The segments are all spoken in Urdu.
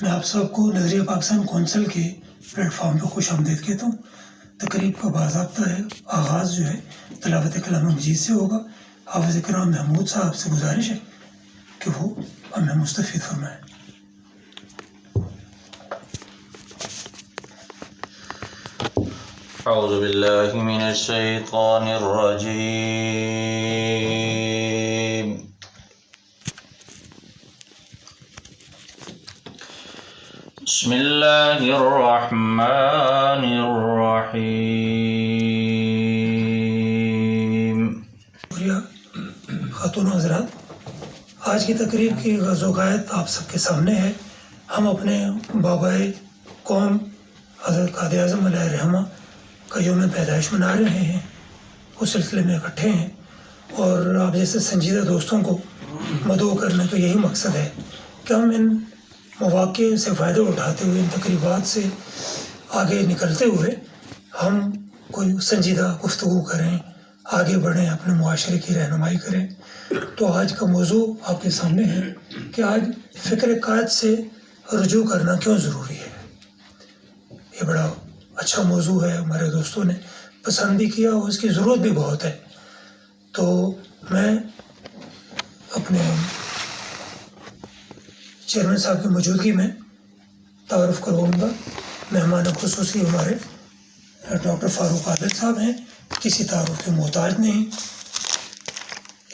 میں آپ سب کو نظریہ پاکستان کونسل کے پلیٹ فارم پہ خوش آمدید کہتا ہوں۔ تقریب کا باضابطہ ہے آغاز جو ہے تلاوت کلام مجید سے ہوگا۔ حافظ کرام محمود صاحب سے گزارش ہے کہ وہ ہمیں مستفید فرمائیں۔ اعوذ باللہ من الشیطان الرجیم۔ بسم اللہ الرحمن الرحیم۔ شکریہ خاتون و حضرات، آج کی تقریب کی غرض و غایت آپ سب کے سامنے ہے۔ ہم اپنے بابائے قوم حضرت قائد اعظم علیہ الرحمہ کا یوم پیدائش منا رہے ہیں، اس سلسلے میں اکٹھے ہیں، اور آپ جیسے سنجیدہ دوستوں کو مدعو کرنے کا یہی مقصد ہے کہ ہم ان مواقع سے فائدہ اٹھاتے ہوئے، ان تقریبات سے آگے نکلتے ہوئے ہم کوئی سنجیدہ گفتگو کریں، آگے بڑھیں، اپنے معاشرے کی رہنمائی کریں۔ تو آج کا موضوع آپ کے سامنے ہے کہ آج فکر قائد سے رجوع کرنا کیوں ضروری ہے۔ یہ بڑا اچھا موضوع ہے، ہمارے دوستوں نے پسند بھی کیا اور اس کی ضرورت بھی بہت ہے۔ تو میں اپنے چیئرمین صاحب کی موجودگی میں تعارف کرواؤں گا۔ مہمان خصوصی ہمارے ڈاکٹر فاروق عابد صاحب ہیں، کسی تعارف کے محتاج نہیں،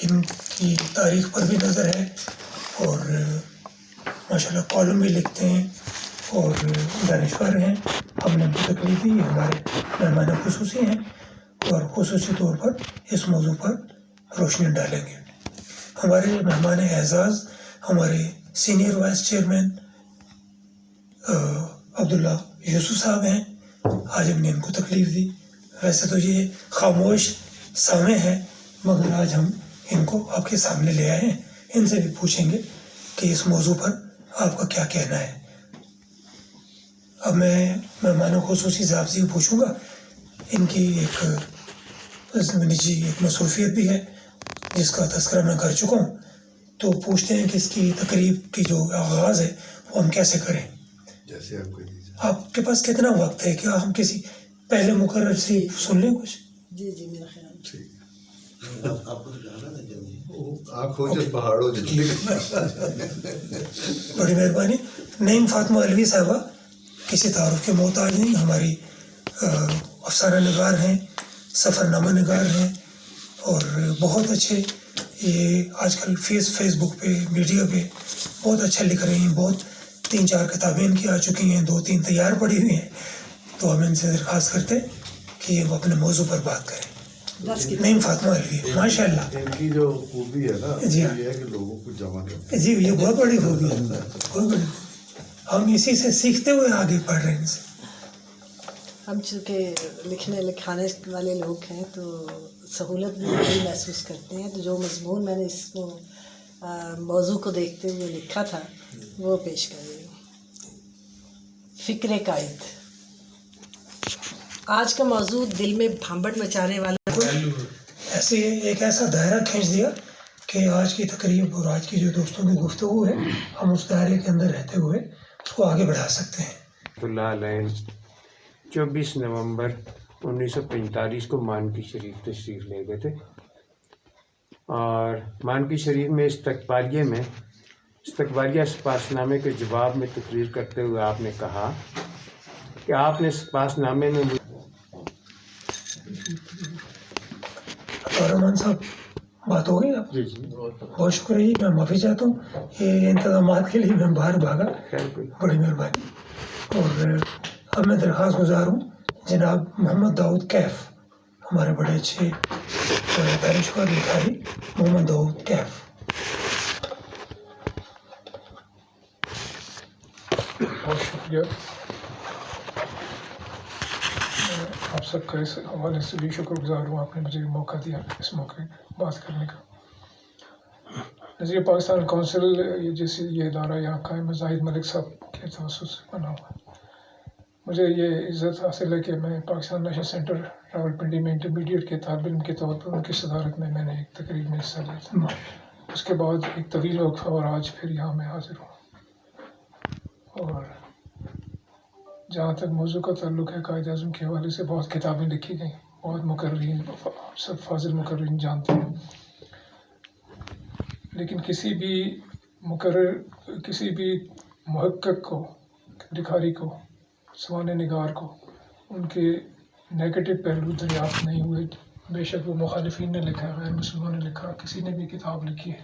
ان کی تاریخ پر بھی نظر ہے اور ماشاءاللہ کالم بھی لکھتے ہیں اور دانشور ہیں۔ ہم نے تکلیف دی، ہمارے مہمان خصوصی ہیں اور خصوصی طور پر اس موضوع پر روشنی ڈالیں گے۔ ہمارے مہمان اعزاز ہمارے سینئر وائس چیئرمین عبداللہ یوسف صاحب ہیں۔ آج ہم نے ان کو تکلیف دی، ویسے تو یہ خاموش سامع ہیں، مگر آج ہم ان کو آپ کے سامنے لے آئے ہیں۔ ان سے بھی پوچھیں گے کہ اس موضوع پر آپ کا کیا کہنا ہے۔ اب میں مہمان خصوصی صاحب سے پوچھوں گا، ان کی ایک نجی ایک مصروفیت بھی ہے جس کا تذکرہ میں کر چکا ہوں، تو پوچھتے ہیں کہ اس کی تقریب کی جو آغاز ہے وہ ہم کیسے کریں۔ جیسے آپ کو دیجیے۔ آپ کے پاس کتنا وقت ہے؟ کیا ہم کسی پہلے مقرر سے سن لیں کچھ؟ جی میرا خیال ٹھیک ہے، آپ کو جانا ہے جلدی۔ آپ ہو جب پہاڑوں جلدی۔ بڑی مہربانی۔ نعیم فاطمہ علوی صاحبہ کسی تعارف کے محتاج نہیں، ہماری افسانہ نگار ہیں، سفر نامہ نگار ہیں اور بہت اچھے، یہ آج کل فیس بک پہ میڈیا پہ بہت اچھا لکھ رہی ہیں، بہت 3-4 کتابیں ان کی آ چکی ہیں، 2-3 تیار پڑی ہوئی ہیں۔ تو ہم ان سے درخواست کرتے ہیں کہ وہ اپنے موضوع پر بات کریں۔ نعیم فاطمہ علوی، ماشاء اللہ۔ ان کی جو خوبی ہے نا، جی ہاں، یہ ہے کہ لوگوں کو جمع کرتے جی یہ بہت بڑی خوبی ہے، بہت بڑی۔ ہم اسی سے سیکھتے ہوئے آگے پڑھ رہے ہیں ان سے۔ ہم چونکہ لکھنے لکھانے والے لوگ ہیں تو سہولت بھی بڑی محسوس کرتے ہیں، تو جو مضمون میں نے اس کو موضوع کو دیکھتے ہوئے لکھا تھا وہ پیش کر رہی ہوں۔ فکر قائد۔ آج کا موضوع دل میں بھانبٹ مچانے والا ایسے ایک ایسا دائرہ کھینچ دیا کہ آج کی تقریب اور آج کی جو دوستوں کی گفتگو ہے، ہم اس دائرے کے اندر رہتے ہوئے اس کو آگے بڑھا سکتے ہیں۔ اللہ علیہ 24 نومبر 1945 کو مانکی شریف تشریف لے گئے تھے، اور مانکی شریف میں استقبالیہ سپاس نامے کے جواب میں تقریر کرتے ہوئے آپ نے کہا کہ آپ نے سپاس نامے میں رحمان صاحب بات ہو گئی آپ؟ جی بہت شکریہ جی، میں معافی چاہتا ہوں، یہ انتظامات کے لیے میں باہر بھاگا، بڑی مہربانی۔ اور اب میں درخواست گزار ہوں جناب محمد داؤد کیف، ہمارے بڑے اچھے دانشور لکھاری محمد داؤد کیف۔ بہت شکریہ، آپ سب کا اس حوالے سے بھی شکر گزار ہوں، آپ نے مجھے موقع دیا اس موقع بات کرنے کا۔ نظریہ پاکستان کونسل یہ ادارہ یہاں قائم ہے، زاہد ملک صاحب کے توسط سے بنا ہوا ہے۔ مجھے یہ عزت حاصل ہے کہ میں پاکستان نیشنل سینٹر راولپنڈی میں انٹرمیڈیٹ کے طالب علم کے طور پر ان کی صدارت میں نے ایک تقریب میں حصہ لیا تھا۔ اس کے بعد ایک طویل وقفہ اور آج پھر یہاں میں حاضر ہوں، اور جہاں تک موضوع کا تعلق ہے قائد اعظم کے حوالے سے بہت کتابیں لکھی گئیں، بہت مقررین سب فاضل مقررین جانتے ہیں، لیکن کسی بھی مقرر، کسی بھی محقق کو، لکھاری کو، سوانح نگار کو ان کے نیگیٹو پہلو دریافت نہیں ہوئے، بے شک وہ مخالفین نے لکھا ہے، غیر مسلموں نے لکھا، کسی نے بھی کتاب لکھی ہے،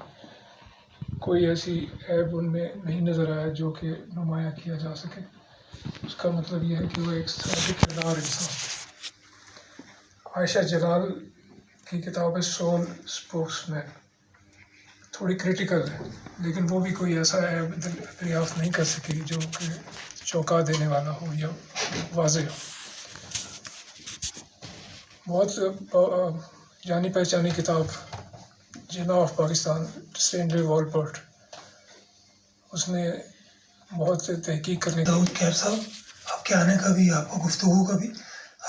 کوئی ایسی عیب ان میں نہیں نظر آیا جو کہ نمایاں کیا جا سکے۔ اس کا مطلب یہ ہے کہ وہ ایک صادق کردار انسان۔ عائشہ جلال کی کتاب ہے سول اسپوکس مین، تھوڑی کریٹیکل ہے، لیکن وہ بھی کوئی ایسا عیب دریافت نہیں کر سکی جو کہ چونکا دینے والا ہو یا واضح ہو۔ بہت جانی پہچانی کتاب جنا آف پاکستان اسٹینلی والپورٹ، اس نے بہت تحقیق کرنے داؤد کیف صاحب، آپ کے آنے کا بھی، آپ کو گفتگو کا بھی،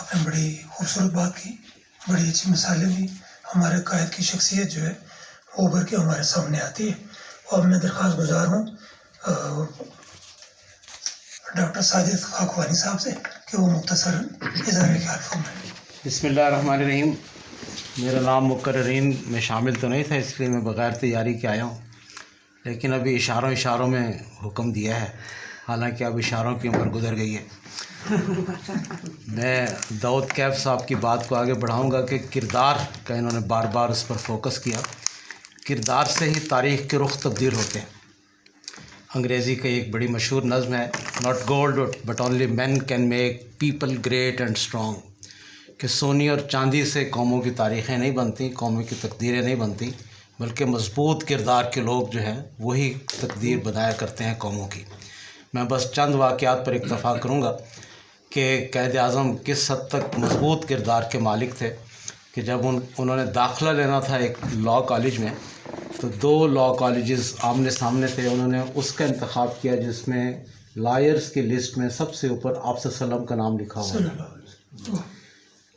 آپ نے بڑی خوبصورت بات کی، بڑی اچھی مثالیں دی، ہمارے قائد کی شخصیت جو ہے وہ ابھر کے ہمارے سامنے آتی ہے۔ اور میں درخواست گزار ہوں ڈاکٹر ساجد خاکوانی صاحب سے کہ وہ مختصراً اظہار خیال فرمائیں۔ بسم اللہ الرحمن الرحیم۔ میرا نام مقررین میں شامل تو نہیں تھا، اس لیے میں بغیر تیاری کے آیا ہوں، لیکن ابھی اشاروں میں حکم دیا ہے، حالانکہ اب اشاروں کی عمر گزر گئی ہے۔ میں داؤد کیف صاحب کی بات کو آگے بڑھاؤں گا کہ کردار کا انہوں نے بار بار اس پر فوکس کیا۔ کردار سے ہی تاریخ کے رخ تبدیل ہوتے ہیں۔ انگریزی کا ایک بڑی مشہور نظم ہے، not gold but only men can make people great and strong, کہ سونے اور چاندی سے قوموں کی تاریخیں نہیں بنتی، قوموں کی تقدیریں نہیں بنتی، بلکہ مضبوط کردار کے لوگ جو ہیں وہی تقدیر بنایا کرتے ہیں قوموں کی۔ میں بس چند واقعات پر اکتفا کروں گا کہ قائد اعظم کس حد تک مضبوط کردار کے مالک تھے کہ جب انہوں نے داخلہ لینا تھا ایک لاء کالج میں، تو 2 لاء کالجز آمنے سامنے تھے، انہوں نے اس کا انتخاب کیا جس میں لائرز کی لسٹ میں سب سے اوپر آپ صلی اللہ علیہ وسلم کا نام لکھا ہوا۔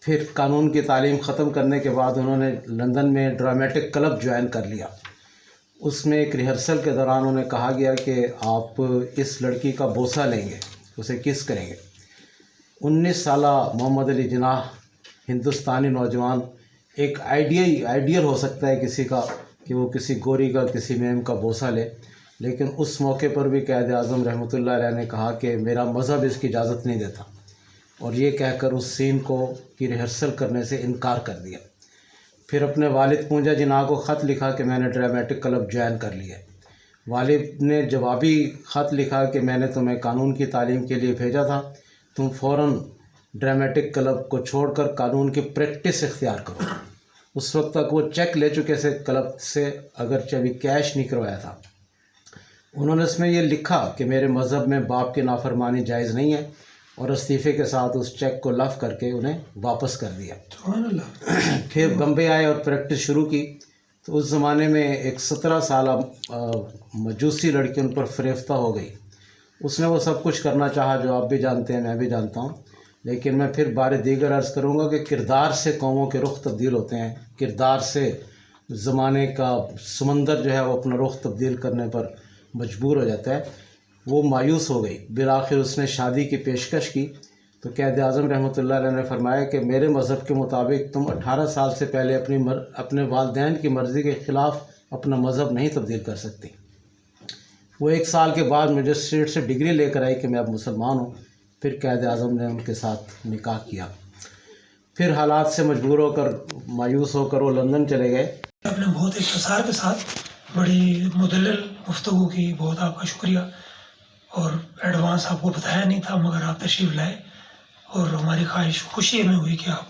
پھر قانون کی تعلیم ختم کرنے کے بعد انہوں نے لندن میں ڈرامٹک کلب جوائن کر لیا۔ اس میں ایک ریہرسل کے دوران انہیں کہا گیا کہ آپ اس لڑکی کا بوسہ لیں گے، اسے کس کریں گے۔ 19 سالہ محمد علی جناح، ہندوستانی نوجوان، ایک آئیڈیل ہو سکتا ہے کسی کا کہ وہ کسی گوری کا، کسی میم کا بوسہ لے، لیکن اس موقع پر بھی قائد اعظم رحمۃ اللہ علیہ نے کہا کہ میرا مذہب اس کی اجازت نہیں دیتا، اور یہ کہہ کر اس سین کی ریہرسل کرنے سے انکار کر دیا۔ پھر اپنے والد پونجا جناح کو خط لکھا کہ میں نے ڈرامٹک کلب جوائن کر لیا۔ والد نے جوابی خط لکھا کہ میں نے تمہیں قانون کی تعلیم کے لیے بھیجا تھا، تم فوراً ڈرامٹک کلب کو چھوڑ کر قانون کی پریکٹس اختیار کرو۔ اس وقت تک وہ چیک لے چکے تھے کلب سے، اگرچہ ابھی کیش نہیں کروایا تھا۔ انہوں نے اس میں یہ لکھا کہ میرے مذہب میں باپ کی نافرمانی جائز نہیں ہے، اور استعفے کے ساتھ اس چیک کو لغو کر کے انہیں واپس کر دیا۔ سبحان اللہ۔ پھر بمبے آئے اور پریکٹس شروع کی، تو اس زمانے میں ایک 17 سالہ مجوسی لڑکی ان پر فریفتہ ہو گئی۔ اس نے وہ سب کچھ کرنا چاہا جو آپ بھی جانتے ہیں، میں بھی جانتا ہوں، لیکن میں پھر بار دیگر عرض کروں گا کہ کردار سے قوموں کے رخ تبدیل ہوتے ہیں، کردار سے زمانے کا سمندر جو ہے وہ اپنا رخ تبدیل کرنے پر مجبور ہو جاتا ہے۔ وہ مایوس ہو گئی، بالآخر اس نے شادی کی پیشکش کی، تو قائد اعظم رحمۃ اللہ علیہ نے فرمایا کہ میرے مذہب کے مطابق تم 18 سال سے پہلے اپنے والدین کی مرضی کے خلاف اپنا مذہب نہیں تبدیل کر سکتی۔ وہ 1 سال کے بعد مجسٹریٹ سے ڈگری لے کر آئی کہ میں اب مسلمان ہوں۔ پھر قائد اعظم نے ان کے ساتھ نکاح کیا۔ پھر حالات سے مجبور ہو کر، مایوس ہو کر وہ لندن چلے گئے۔ آپ نے بہت اختصار کے ساتھ بڑی مدلل گفتگو کی، بہت آپ کا شکریہ، اور ایڈوانس آپ کو بتایا نہیں تھا مگر آپ تشریف لائے، اور ہماری خواہش خوشی ہمیں ہوئی کہ آپ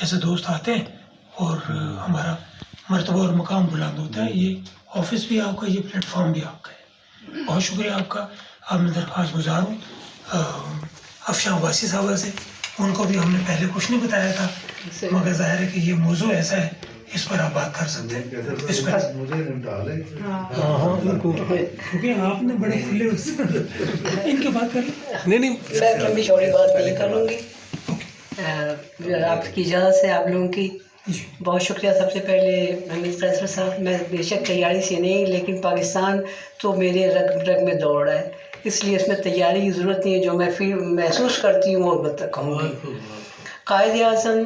جیسے دوست آتے ہیں اور ہمارا مرتبہ اور مقام بلند ہوتا ہے۔ یہ آفس بھی آپ کا، یہ پلیٹ فارم بھی آپ کا ہے۔ بہت شکریہ آپ کا۔ آپ میں درخواست گزار ہوں افشاں عباسی صاحبہ سے، ان کو بھی ہم نے پہلے کچھ نہیں بتایا تھا، مگر ظاہر ہے کہ یہ موضوع ایسا ہے اس پر آپ بات کر سکتے ہیں۔ اس پر مجھے نمٹا لیں۔ ہاں ان کو، کیونکہ آپ نے بڑے کھلے ان کی بات کر لیں۔ نہیں میں لمبی چوڑی بات نہیں کروں گی، آپ کی اجازت سے آپ لوگوں کی بہت شکریہ۔ سب سے پہلے حمید قیصر صاحب، میں بے شک تیاری سے نہیں، لیکن پاکستان تو میرے رگ رگ میں دوڑ رہا ہے۔ اس لیے اس میں تیاری کی ضرورت نہیں ہے. جو میں محسوس کرتی ہوں وہ کہوں گی. قائد اعظم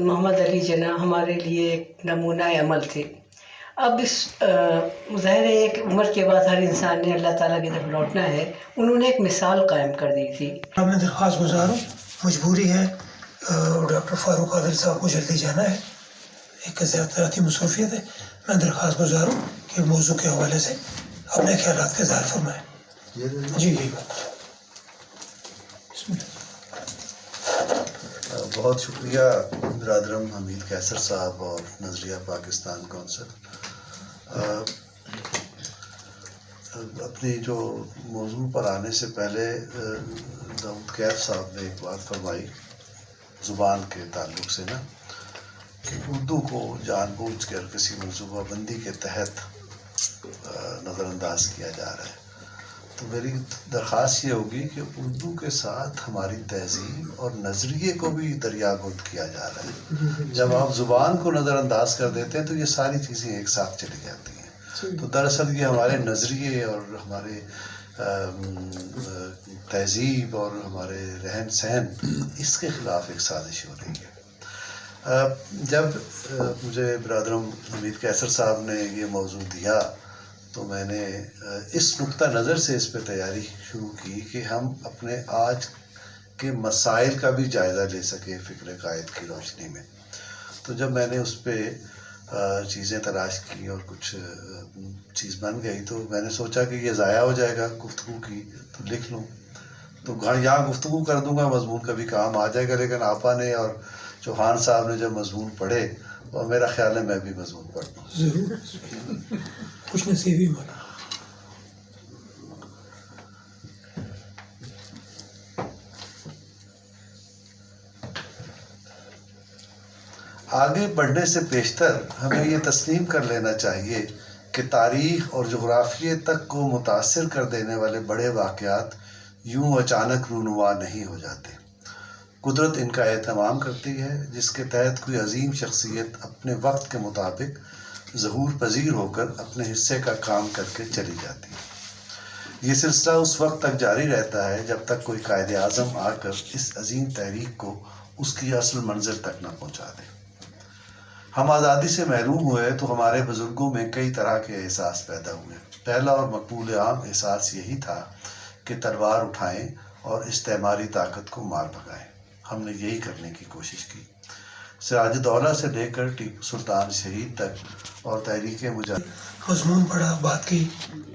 محمد علی جناح ہمارے لیے ایک نمونہ عمل تھے. اب اس ظاہر ہے ایک عمر کے بعد ہر انسان نے اللہ تعالیٰ کی طرف لوٹنا ہے. انہوں نے ایک مثال قائم کر دی تھی. اب میں درخواست گزار ہوں, مجبوری ہے, ڈاکٹر فاروق عادل صاحب کو جلدی جانا ہے, ایک زیارتی مصروفیت ہے. میں درخواست گزار ہوں کہ موضوع کے حوالے سے اپنے خیالات کا اظہار فرمائیں. جی یہی بات. بسم اللہ. بہت شکریہ برادرم حمید قیصر صاحب اور نظریہ پاکستان کونسل. اپنی جو موضوع پر آنے سے پہلے داؤد کیف صاحب نے ایک بات فرمائی زبان کے تعلق سے نا, کہ اردو کو جان بوجھ کر کسی منصوبہ بندی کے تحت نظر انداز کیا جا رہا ہے. تو میری درخواست یہ ہوگی کہ اردو کے ساتھ ہماری تہذیب اور نظریے کو بھی دریا گرد کیا جا رہا ہے. جب آپ زبان کو نظر انداز کر دیتے ہیں تو یہ ساری چیزیں ایک ساتھ چلی جاتی ہیں. تو دراصل یہ ہمارے نظریے اور ہمارے تہذیب اور ہمارے رہن سہن اس کے خلاف ایک سازش ہو رہی ہے. جب مجھے برادرم حمید قیصر صاحب نے یہ موضوع دیا تو میں نے اس نقطہ نظر سے اس پہ تیاری شروع کی کہ ہم اپنے آج کے مسائل کا بھی جائزہ لے سکیں فکر قائد کی روشنی میں. تو جب میں نے اس پہ چیزیں تلاش کی اور کچھ چیز بن گئی تو میں نے سوچا کہ یہ ضائع ہو جائے گا گفتگو کی, تو لکھ لوں. تو یہاں گفتگو کر دوں گا, مضمون کا بھی کام آ جائے گا. لیکن آپا نے اور چوہان صاحب نے جب مضمون پڑھے اور میرا خیال ہے میں بھی مضمون پڑھ دوں. ضرور خوش نصیبی مانا. آگے بڑھنے سے پیشتر ہمیں یہ تسلیم کر لینا چاہیے کہ تاریخ اور جغرافیے تک کو متاثر کر دینے والے بڑے واقعات یوں اچانک رونما نہیں ہو جاتے. قدرت ان کا اہتمام کرتی ہے جس کے تحت کوئی عظیم شخصیت اپنے وقت کے مطابق ظہور پذیر ہو کر اپنے حصے کا کام کر کے چلی جاتی ہے. یہ سلسلہ اس وقت تک جاری رہتا ہے جب تک کوئی قائد اعظم آ کر اس عظیم تحریک کو اس کی اصل منزل تک نہ پہنچا دے. ہم آزادی سے محروم ہوئے تو ہمارے بزرگوں میں کئی طرح کے احساس پیدا ہوئے. پہلا اور مقبول عام احساس یہی تھا کہ تلوار اٹھائیں اور استعماری طاقت کو مار بھگائیں. ہم نے یہی کرنے کی کوشش کی. سراج الدولہ سے لے کر ٹیپو سلطان شہید تک اور تحریک مجاہد مضمون پڑھا, بات کی,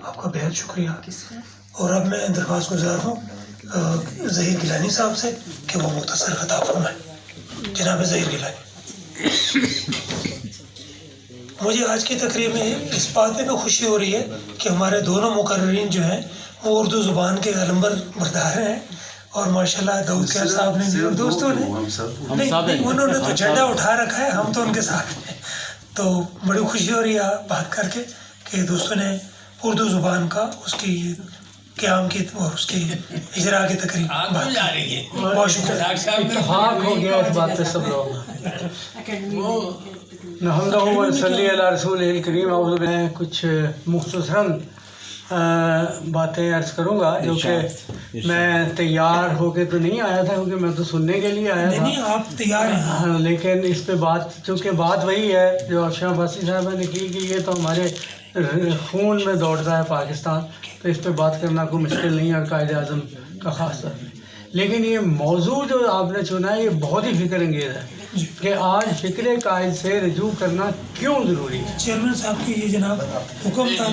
آپ کا بہت شکریہ. اور اب میں درخواست گزار ہوں ظہیر گیلانی صاحب سے کہ وہ مختصر خطاب فرمائیں. جناب ظہیر گیلانی. مجھے آج کی تقریب میں اس بات پہ بھی خوشی ہو رہی ہے کہ ہمارے دونوں مقررین جو ہیں وہ اردو زبان کے علمبر بردار ہیں. اور ماشاءاللہ داؤد کیف صاحب نے بھی, دوستوں نے نہیں, انہوں نے تو جھنڈا اٹھا رکھا ہے, ہم تو ان کے ساتھ ہیں. تو بڑی خوشی ہو رہی ہے بات کر کے کہ دوستوں نے اردو زبان کا اس کی قیام کی اور اس کی اجرا کی تقریب بات جا رہی ہے. بہت شکریہ. اتفاق ہو گیا اس بات پہ سب لوگ. نحمدہ و صلی علی رسول الکریم. اعوذ باللہ. کچھ مختصراً باتیں عرض کروں گا جو کہ میں تیار ہو کے تو نہیں آیا تھا کیونکہ میں تو سننے کے لیے آیا تھا. نہیں آپ تیار ہیں, لیکن اس پہ بات چونکہ بات وہی ہے جو افشاں عباسی صاحبہ نے کی کہ یہ تو ہمارے خون میں دوڑتا ہے پاکستان, تو اس پہ بات کرنا کوئی مشکل نہیں ہے اور قائد اعظم کا خاص طور پہ. لیکن یہ موضوع جو آپ نے چنا ہے یہ بہت ہی فکر انگیز ہے کہ آج فکر قائد سے رجوع کرنا کیوں ضروری ہے. چیئرمین صاحب کی یہ جناب حکم تھا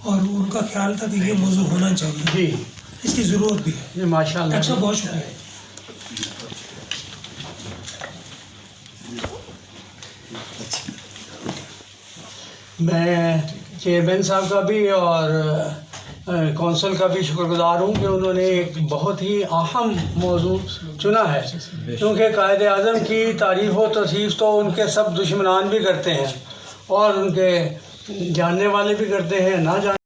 اور ان کا خیال تھا کہ یہ موضوع ہونا چاہیے. جی اس کی ضرورت بھی ہے. جی ماشاء اللہ. اچھا, بہت شکریہ. میں چیئرمین صاحب کا بھی اور کونسل کا بھی شکر گزار ہوں کہ انہوں نے ایک بہت ہی اہم موضوع چنا ہے, کیونکہ قائد اعظم کی تعریف و توصیف تو ان کے سب دشمنان بھی کرتے ہیں اور ان کے جاننے والے بھی کرتے ہیں, نہ جاننے